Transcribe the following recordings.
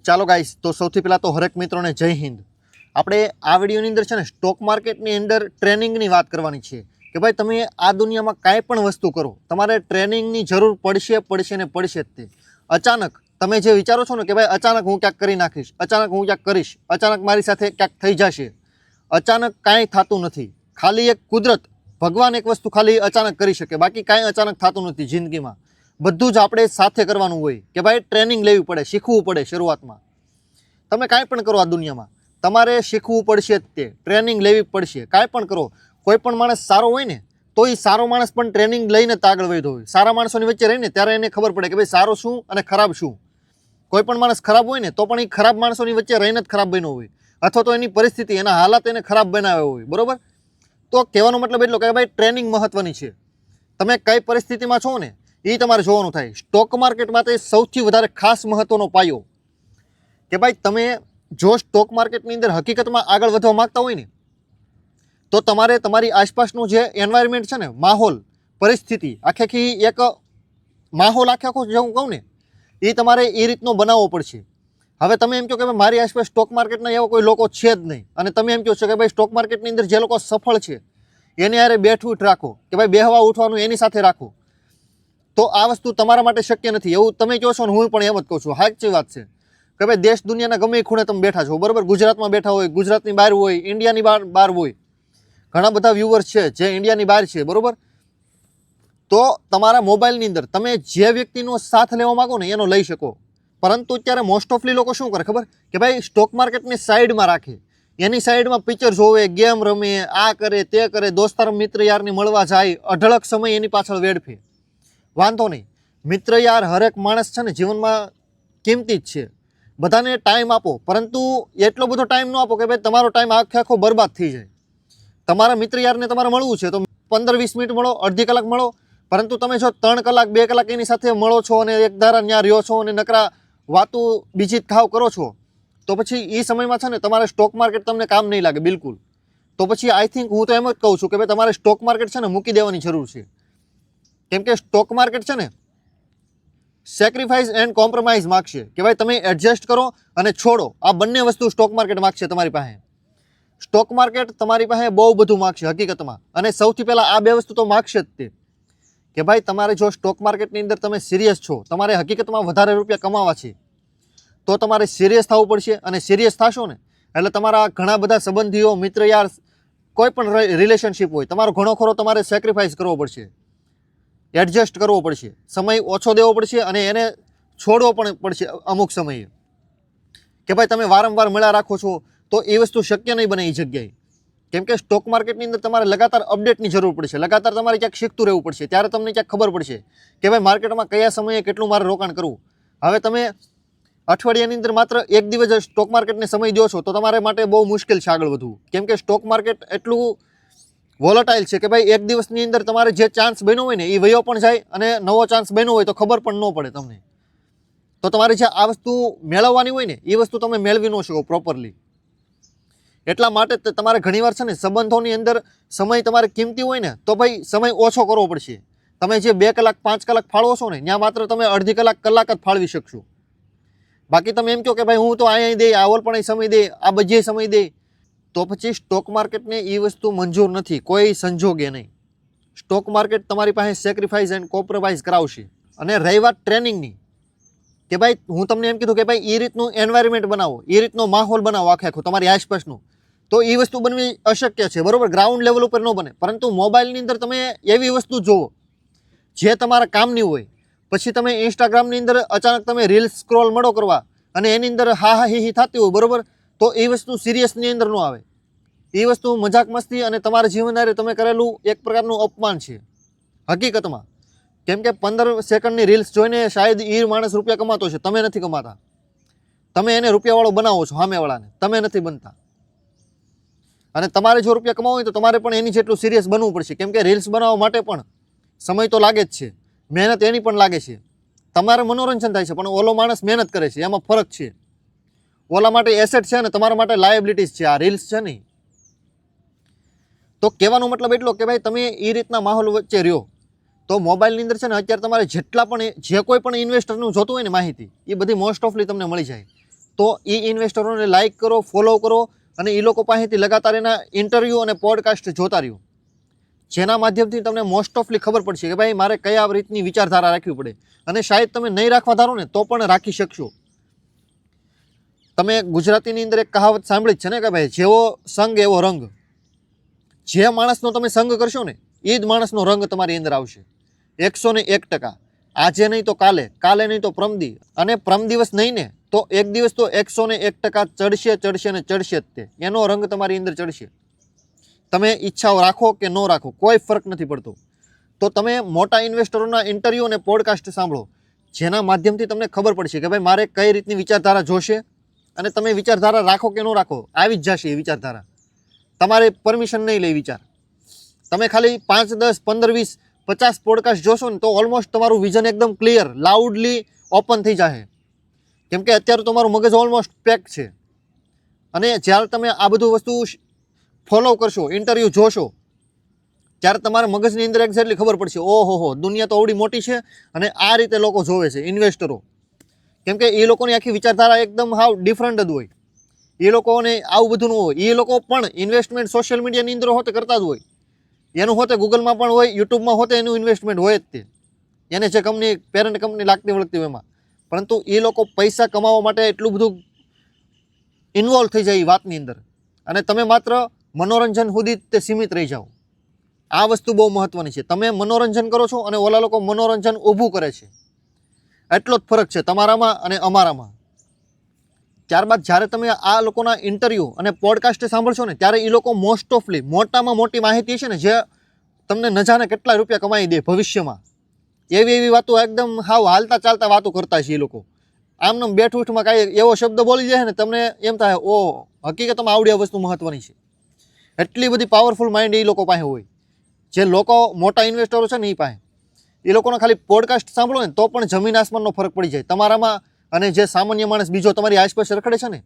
ચાલો ગાઈસ, તો સૌથી પહેલાં તો હરેક મિત્રોને જય હિન્દ. આપણે આ વિડીયોની અંદર છે ને સ્ટોક માર્કેટની અંદર ટ્રેનિંગની વાત કરવાની છે કે ભાઈ તમે આ દુનિયામાં કાંઈ પણ વસ્તુ કરો, તમારે ટ્રેનિંગની જરૂર પડશે ને પડશે જ તે. અચાનક તમે જે વિચારો છો ને કે ભાઈ અચાનક હું ક્યાંક કરી નાખીશ, અચાનક હું ક્યાંક કરીશ, અચાનક મારી સાથે ક્યાંક થઈ જશે, અચાનક કાંઈ થતું નથી. ખાલી એક કુદરત, ભગવાન એક વસ્તુ ખાલી અચાનક કરી શકે, બાકી કાંઈ અચાનક થતું નથી જિંદગીમાં. બધું જ આપણે સાથે કરવાનું હોય કે ભાઈ ટ્રેનિંગ લેવી પડે, શીખવું પડે. શરૂઆતમાં તમે કાંઈ પણ કરો આ દુનિયામાં તમારે શીખવું પડશે જ તે, ટ્રેનિંગ લેવી પડશે. કાંઈ પણ કરો, કોઈ પણ માણસ સારો હોય ને તો એ સારો માણસ પણ ટ્રેનિંગ લઈને જ આગળ વધ્યો હોય. સારા માણસોની વચ્ચે રહીને ત્યારે એને ખબર પડે કે ભાઈ સારો શું અને ખરાબ શું. કોઈ પણ માણસ ખરાબ હોય ને તો પણ એ ખરાબ માણસોની વચ્ચે રહીને જ ખરાબ બન્યો હોય, અથવા તો એની પરિસ્થિતિ, એના હાલાત એને ખરાબ બનાવ્યા હોય. બરોબર? તો કહેવાનો મતલબ એટલો કે ભાઈ ટ્રેનિંગ મહત્વની છે. તમે કઈ પરિસ્થિતિમાં છો ને એ તમારે જોવાનું થાય. સ્ટોક માર્કેટ માટે સૌથી વધારે ખાસ મહત્વનો પાયો કે ભાઈ તમે જો સ્ટોક માર્કેટની અંદર હકીકતમાં આગળ વધવા માંગતા હોય ને તો તમારે તમારી આસપાસનું જે એન્વાયરમેન્ટ છે ને, માહોલ, પરિસ્થિતિ, આખી એક માહોલ આખો જે હું કહું ને એ તમારે એ રીતનો બનાવવો પડશે. હવે તમે એમ કહો કે મારી આસપાસ સ્ટોક માર્કેટના એવા કોઈ લોકો છે જ નહીં, અને તમે એમ કહો છો કે ભાઈ સ્ટોક માર્કેટની અંદર જે લોકો સફળ છે એની હારે બેઠવું રાખો, કે ભાઈ બેહવા ઉઠવાનું એની સાથે રાખો, તો આ વસ્તુ તમારા માટે શક્ય નથી. એવું તમે કહો છો ને હું પણ એમ જ કહું છું. સાચી વાત છે કે ભાઈ દેશ દુનિયાના ગમે એ ખૂણે તમે બેઠા છો, બરાબર? ગુજરાતમાં બેઠા હોય, ગુજરાતની બહાર હોય, ઇન્ડિયાની બહાર હોય. ઘણા બધા વ્યુઅર્સ છે જે ઇન્ડિયાની બહાર છે, બરાબર? તો તમારા મોબાઈલની અંદર તમે જે વ્યક્તિનો સાથ લેવા માગો ને એનો લઈ શકો. પરંતુ અત્યારે મોસ્ટ ઓફલી લોકો શું કરે ખબર? કે ભાઈ સ્ટોક માર્કેટને સાઈડમાં રાખે, એની સાઈડમાં પિક્ચર જોવે, ગેમ રમે, આ કરે તે કરે, દોસ્તાર મિત્ર યારની મળવા જાય, અઢળક સમય એની પાછળ વેડફે. વાંધો નહીં, મિત્ર યાર હરેક માણસ છે ને જીવનમાં કિંમતી જ છે, બધાને ટાઈમ આપો, પરંતુ એટલો બધો ટાઈમ ન આપો કે ભાઈ તમારો ટાઈમ આખો બરબાદ થઈ જાય. તમારા મિત્ર યારને તમારે મળવું છે તો 15-20 મિનિટ મળો, અડધી કલાક મળો, પરંતુ તમે જો 3 કલાક 2 કલાક એની સાથે મળો છો અને એક ધારા ત્યાં રહ્યો છો અને નકરા વાતું બીજી ખાવ કરો છો, તો પછી એ સમયમાં છે ને તમારે સ્ટોક માર્કેટ તમને કામ નહીં લાગે બિલકુલ. તો પછી આઈ થિંક હું તો એમ જ કહું છું કે ભાઈ તમારે સ્ટોક માર્કેટ છે ને મૂકી દેવાની જરૂર છે. કેમ કે સ્ટોક માર્કેટ છે ને સેક્રિફાઈસ એન્ડ કોમ્પ્રોમાઇઝ માગશે કે ભાઈ તમે એડજસ્ટ કરો અને છોડો. આ બંને વસ્તુ સ્ટોક માર્કેટ માગશે તમારી પાસે. સ્ટોક માર્કેટ તમારી પાસે બહુ બધું માગશે હકીકતમાં, અને સૌથી પહેલાં આ બે વસ્તુ તો માગશે જ તે કે ભાઈ તમારે જો સ્ટોક માર્કેટની અંદર તમે સિરિયસ છો, તમારે હકીકતમાં વધારે રૂપિયા કમાવા છે, તો તમારે સિરિયસ થવું પડશે. અને સિરિયસ થશો ને એટલે તમારા ઘણા બધા સંબંધીઓ, મિત્ર યાર, કોઈ પણ રિલેશનશિપ હોય, તમારો ઘણો ખરો તમારે સેક્રિફાઈસ કરવો પડશે, એડજસ્ટ કરવો પડશે, સમય ઓછો દેવો પડશે અને એને છોડવો પણ પડશે અમુક સમયે. કે ભાઈ તમે વારંવાર મળ્યા રાખો છો તો એ વસ્તુ શક્ય નહીં બને એ જગ્યાએ. કેમ કે સ્ટોક માર્કેટની અંદર તમારે લગાતાર અપડેટની જરૂર પડશે, લગાતાર તમારે ક્યાંક શીખતું રહેવું પડશે, ત્યારે તમને ક્યાંક ખબર પડશે કે ભાઈ માર્કેટમાં કયા સમયે કેટલું મારે રોકાણ કરવું. હવે તમે અઠવાડિયાની અંદર માત્ર એક દિવસ સ્ટોક માર્કેટને સમય દો છો તો તમારા માટે બહુ મુશ્કેલ છે આગળ વધવું. કેમ કે સ્ટોક માર્કેટ એટલું વોલેટાઇલ છે કે ભાઈ એક દિવસની અંદર તમારે જે ચાન્સ બન્યો હોય ને એ વયો પણ જાય, અને નવો ચાન્સ બન્યો હોય તો ખબર પણ ન પડે તમને. તો તમારે જે આ વસ્તુ મેળવવાની હોય ને એ વસ્તુ તમે મેળવી ન શકો પ્રોપરલી. એટલા માટે તમારે ઘણીવાર છે ને સંબંધોની અંદર સમય તમારે કિંમતી હોય ને તો ભાઈ સમય ઓછો કરવો પડશે. તમે જે 2 કલાક 5 કલાક ફાળવો છો ને ત્યાં માત્ર તમે અડધી કલાક જ ફાળવી શકશો. બાકી તમે એમ કહો કે ભાઈ હું તો અહીંયા દે, આ ઓલ પણ સમય દે, આ બધી સમય દે, તો પછી સ્ટોક માર્કેટને એ વસ્તુ મંજૂર નથી કોઈ સંજોગે નહીં. સ્ટોક માર્કેટ તમારી પાસે સેક્રિફાઈસ એન્ડ કોમ્પ્રોમાઇઝ કરાવશે. અને રહી વાત ટ્રેનિંગની, કે ભાઈ હું તમને એમ કીધું કે ભાઈ એ રીતનું એન્વાયરમેન્ટ બનાવો, એ રીતનો માહોલ બનાવો આખો તમારી આસપાસનું, તો એ વસ્તુ બનવી અશક્ય છે, બરાબર? ગ્રાઉન્ડ લેવલ ઉપર ન બને. પરંતુ મોબાઈલની અંદર તમે એવી વસ્તુ જુઓ જે તમારા કામની હોય. પછી તમે ઇન્સ્ટાગ્રામની અંદર અચાનક તમે રીલ્સ સ્ક્રોલ મળો કરવા અને એની અંદર હા હી થતી હોય, બરાબર? તો એ વસ્તુ સિરિયસની અંદર ન આવે. એ વસ્તુ મજાક મસ્તી અને તમારા જીવનદારે તમે કરેલું એક પ્રકારનું અપમાન છે હકીકતમાં. કેમ કે 15 સેકન્ડની રીલ્સ જોઈને શાયદ એ માણસ રૂપિયા કમાતો છે, તમે નથી કમાતા. તમે એને રૂપિયાવાળો બનાવો છો સામેવાળાને, તમે નથી બનતા. અને તમારે જો રૂપિયા કમાવો હોય તો તમારે પણ એની જેટલું સિરિયસ બનવું પડશે. કેમ કે રીલ્સ બનાવવા માટે પણ સમય તો લાગે જ છે, મહેનત એની પણ લાગે છે. તમારે મનોરંજન થાય છે પણ ઓલો માણસ મહેનત કરે છે, એમાં ફરક છે. ઓલા માટે એસેટ છે ને તમારા માટે લાયબિલિટીઝ છે, આ રીલ્સ છે નહીં. તો કહેવાનો મતલબ એટલો કે ભાઈ તમે એ રીતના માહોલ વચ્ચે રહ્યો તો મોબાઈલની અંદર છે ને અત્યારે તમારે જેટલા પણ જે કોઈ પણ ઇન્વેસ્ટરનું જોતું હોય ને માહિતી, એ બધી મોસ્ટ ઓફલી તમને મળી જાય. તો એ ઇન્વેસ્ટરોને લાઇક કરો, ફોલો કરો અને એ લોકો પાસેથી લગાતાર એના ઇન્ટરવ્યૂ અને પોડકાસ્ટ જોતા રહ્યો, જેના માધ્યમથી તમને મોસ્ટ ઓફલી ખબર પડશે કે ભાઈ મારે કયા રીતની વિચારધારા રાખવી પડે. અને શાયદ તમે નહીં રાખવા ધારો ને તો પણ રાખી શકશો. તમે ગુજરાતીની અંદર એક કહાવત સાંભળી જ છે ને કે ભાઈ જેવો સંગ એવો રંગ. જે માણસનો તમે સંગ કરશો ને એ જ માણસનો રંગ તમારી અંદર આવશે 101%. આજે નહીં તો કાલે, કાલે નહીં તો પ્રમદી, અને પ્રમ દિવસ નહીં ને તો એક દિવસ તો 101% ચડશે ને ચડશે જ તે. એનો રંગ તમારી અંદર ચડશે. તમે ઈચ્છાઓ રાખો કે ન રાખો કોઈ ફરક નથી પડતો. તો તમે મોટા ઇન્વેસ્ટરોના ઇન્ટરવ્યૂ અને પોડકાસ્ટ સાંભળો, જેના માધ્યમથી તમને ખબર પડશે કે ભાઈ મારે કઈ રીતની વિચારધારા જોશે. અને તમે વિચારધારા રાખો કે ન રાખો આવી જ જશે એ વિચારધારા. તમારે પરમિશન નહીં લે વિચાર. તમે ખાલી 5, 10, 15, 20, 50 પોડકાસ્ટ જોશો ને તો ઓલમોસ્ટ તમારું વિઝન એકદમ ક્લિયર, લાઉડલી ઓપન થઈ જશે. કેમ કે અત્યારે તમારું મગજ ઓલમોસ્ટ પેક છે. અને જ્યારે તમે આ બધું વસ્તુ ફોલો કરશો, ઇન્ટરવ્યૂ જોશો, ત્યારે તમારા મગજની અંદર એક્ઝેક્ટલી ખબર પડશે ઓહો દુનિયા તો અવડી મોટી છે અને આ રીતે લોકો જોવે છે ઇન્વેસ્ટરો. કેમ કે એ લોકોની આખી વિચારધારા એકદમ હાવ ડિફરન્ટ જ હોય. એ લોકોને આવું બધું ન હોય. એ લોકો પણ ઇન્વેસ્ટમેન્ટ સોશિયલ મીડિયાની અંદર હોતે કરતા જ હોય. એનું હોતે ગૂગલમાં પણ હોય, યુટ્યુબમાં હોતે એનું ઇન્વેસ્ટમેન્ટ હોય જ તે. એને જે કંપની પેરેન્ટ કંપની લાગતી વળગતી હોય એમાં. પરંતુ એ લોકો પૈસા કમાવા માટે એટલું બધું ઇન્વોલ્વ થઈ જાય એ વાતની અંદર, અને તમે માત્ર મનોરંજન સુધી તે સીમિત રહી જાઓ. આ વસ્તુ બહુ મહત્વની છે. તમે મનોરંજન કરો છો અને ઓલા લોકો મનોરંજન ઊભું કરે છે. એટલો જ ફરક છે તમારામાં અને અમારામાં. ત્યારબાદ જ્યારે તમે આ લોકોના ઇન્ટરવ્યૂ અને પોડકાસ્ટ સાંભળશો ને ત્યારે એ લોકો મોસ્ટ ઓફલી મોટામાં મોટી માહિતી છે ને જે તમને ન જાણે કેટલા રૂપિયા કમાઈ દે ભવિષ્યમાં, એવી વાતો એકદમ હાવ હાલતા ચાલતા વાતો કરતા છે એ લોકો. આમનામ બેઠ-ઉઠમાં કાંઈ એવો શબ્દ બોલી જાય ને તમને એમ થાય ઓ હકીકતમાં આવડી આ વસ્તુ મહત્વની છે. એટલી બધી પાવરફુલ માઇન્ડ એ લોકો પાસે હોય. જે લોકો મોટા ઇન્વેસ્ટરો છે ને એ પાસે, એ લોકોનો ખાલી પોડકાસ્ટ સાંભળો ને તો પણ જમીન આસમાનનો ફરક પડી જાય તમારામાં. અને જે સામાન્ય માણસ બીજો તમારી આસપાસ રખડે છે ને,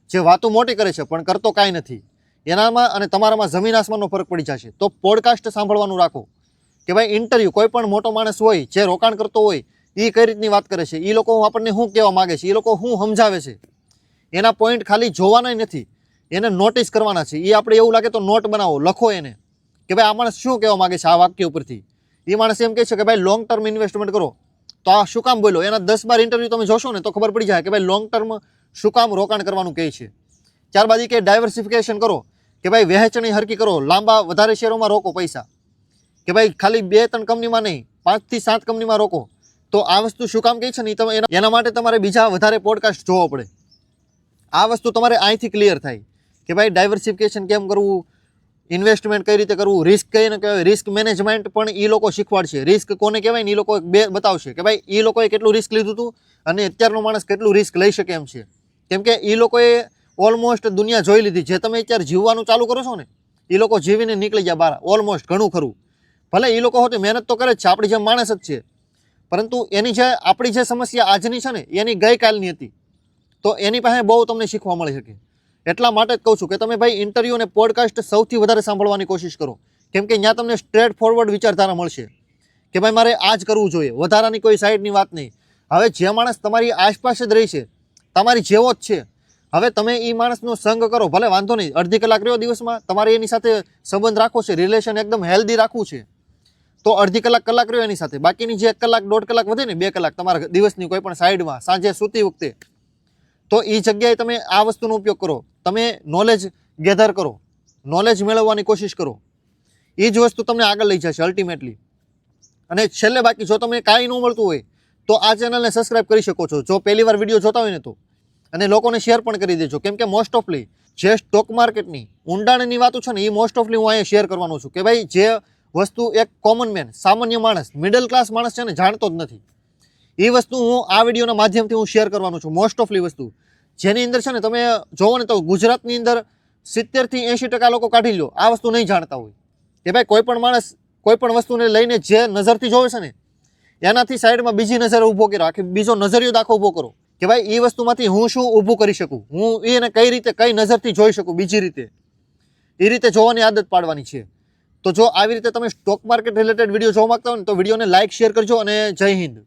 જે વાતો મોટી કરે છે પણ કરતો કાંઈ નથી, એનામાં અને તમારામાં જમીન આસમાનનો ફરક પડી જશે. તો પોડકાસ્ટ સાંભળવાનું રાખો કે ભાઈ ઇન્ટરવ્યૂ કોઈ પણ મોટો માણસ હોય જે રોકાણ કરતો હોય એ કઈ રીતની વાત કરે છે, એ લોકો આપણને શું કહેવા માગે છે, એ લોકો શું સમજાવે છે. એના પોઈન્ટ ખાલી જોવાના નથી, એને નોટિસ કરવાના છે. એ આપણે એવું લાગે તો નોટ બનાવો, લખો એને કે ભાઈ આ માણસ શું કહેવા માગે છે આ વાક્ય ઉપરથી. એ માણસ એમ કહે છે કે ભાઈ લોંગ ટર્મ ઇન્વેસ્ટમેન્ટ કરો, તો આ શું કામ બોલ્યો. એના 10-12 ઇન્ટરવ્યૂ તમે જોશો ને તો ખબર પડી જાય કે ભાઈ લોંગ ટર્મ શું કામ રોકાણ કરવાનું કહે છે. ત્યારબાદ એ કે ડાયવર્સિફિકેશન કરો, કે ભાઈ વહેંચણી હરકી કરો, લાંબા વધારે શેરોમાં રોકો પૈસા, કે ભાઈ ખાલી 2-3 કંપનીમાં નહીં 5 થી 7 કંપનીમાં રોકો. તો આ વસ્તુ શું કામ કહે છે ને તમે એના માટે તમારે બીજા વધારે પોડકાસ્ટ જોવો પડે. આ વસ્તુ તમારે અહીંથી ક્લિયર થાય કે ભાઈ ડાયવર્સિફિકેશન કેમ કરવું, ઇન્વેસ્ટમેન્ટ કઈ રીતે કરવું, રિસ્ક કઈને કહેવાય, રિસ્ક મેનેજમેન્ટ પણ એ લોકો શીખવાડશે. રિસ્ક કોને કહેવાય ને એ લોકો બતાવશે કે ભાઈ એ લોકોએ કેટલું રિસ્ક લીધું હતું અને અત્યારનો માણસ કેટલું રિસ્ક લઈ શકે એમ છે. કેમ કે એ લોકોએ ઓલમોસ્ટ દુનિયા જોઈ લીધી. જે તમે અત્યારે જીવવાનું ચાલુ કરો છો ને એ લોકો જીવીને નીકળી ગયા બહાર ઓલમોસ્ટ ઘણું ખરું. ભલે એ લોકો હોતે મહેનત તો કરે જ છે, આપણી જેમ માણસ જ છે, પરંતુ એની જે આપણી જે સમસ્યા આજની છે ને એની ગઈકાલની હતી. તો એની પાસે બહુ તમને શીખવા મળી શકે. એટલા માટે જ કહું છું કે તમે ભાઈ ઇન્ટરવ્યૂ અને પોડકાસ્ટ સૌથી વધારે સાંભળવાની કોશિશ કરો. કેમ કે ત્યાં તમને સ્ટ્રેટ ફોરવર્ડ વિચારધારા મળશે કે ભાઈ મારે આ જ કરવું જોઈએ, વધારાની કોઈ સાઈડની વાત નહીં. હવે જે માણસ તમારી આસપાસ જ રહી છે, તમારી જેવો જ છે, હવે તમે એ માણસનો સંગ કરો, ભલે વાંધો નહીં, અડધી કલાક રહ્યો દિવસમાં, તમારે એની સાથે સંબંધ રાખવો છે, રિલેશન એકદમ હેલ્ધી રાખવું છે, તો અડધી કલાક રહ્યો એની સાથે. બાકીની જે 1 કલાક 1.5 કલાક વધે ને 2 કલાક તમારા દિવસની કોઈ પણ સાઈડમાં સાંજે સૂતી વખતે, તો એ જગ્યાએ તમે આ વસ્તુનો ઉપયોગ કરો. તમે નોલેજ ગેધર કરો, નોલેજ મેળવવાની કોશિશ કરો. એ જ વસ્તુ તમને આગળ લઈ જશે અલ્ટિમેટલી. અને છેલ્લે બાકી જો તમને કાંઈ ન મળતું હોય તો આ ચેનલને સબસ્ક્રાઈબ કરી શકો છો, જો પહેલી વાર વિડીયો જોતા હોય ને તો. અને લોકોને શેર પણ કરી દેજો. કેમ કે મોસ્ટ ઓફલી જે સ્ટોક માર્કેટની ઊંડાણની વાતો છે ને એ મોસ્ટ ઓફલી હું અહીંયા શેર કરવાનો છું કે ભાઈ જે વસ્તુ એક કોમન મેન, સામાન્ય માણસ, મિડલ ક્લાસ માણસ છે ને જાણતો જ નથી, એ વસ્તુ હું આ વિડીયોના માધ્યમથી હું શેર કરવાનો છું. મોસ્ટ ઓફલી વસ્તુ જેની અંદર છે ને તમે જોવો ને તો ગુજરાતની અંદર 70 થી 80% લોકો કાઢી લો આ વસ્તુ નહીં જાણતા હોય કે ભાઈ કોઈ પણ માણસ કોઈ પણ વસ્તુને લઈને જે નજરથી જોવે છે ને એનાથી સાઈડમાં બીજી નજર ઊભો કરો, આખી બીજો નજરિયો દાખો ઊભો કરો કે ભાઈ એ વસ્તુમાંથી હું શું ઊભું કરી શકું, હું એને કઈ રીતે કઈ નજરથી જોઈ શકું, બીજી રીતે એ રીતે જોવાની આદત પાડવાની છે. તો જો આવી રીતે તમે સ્ટોક માર્કેટ રિલેટેડ વિડીયો જોવા માંગતા હોય ને તો વિડીયોને લાઇક શેર કરજો અને જય હિન્દ.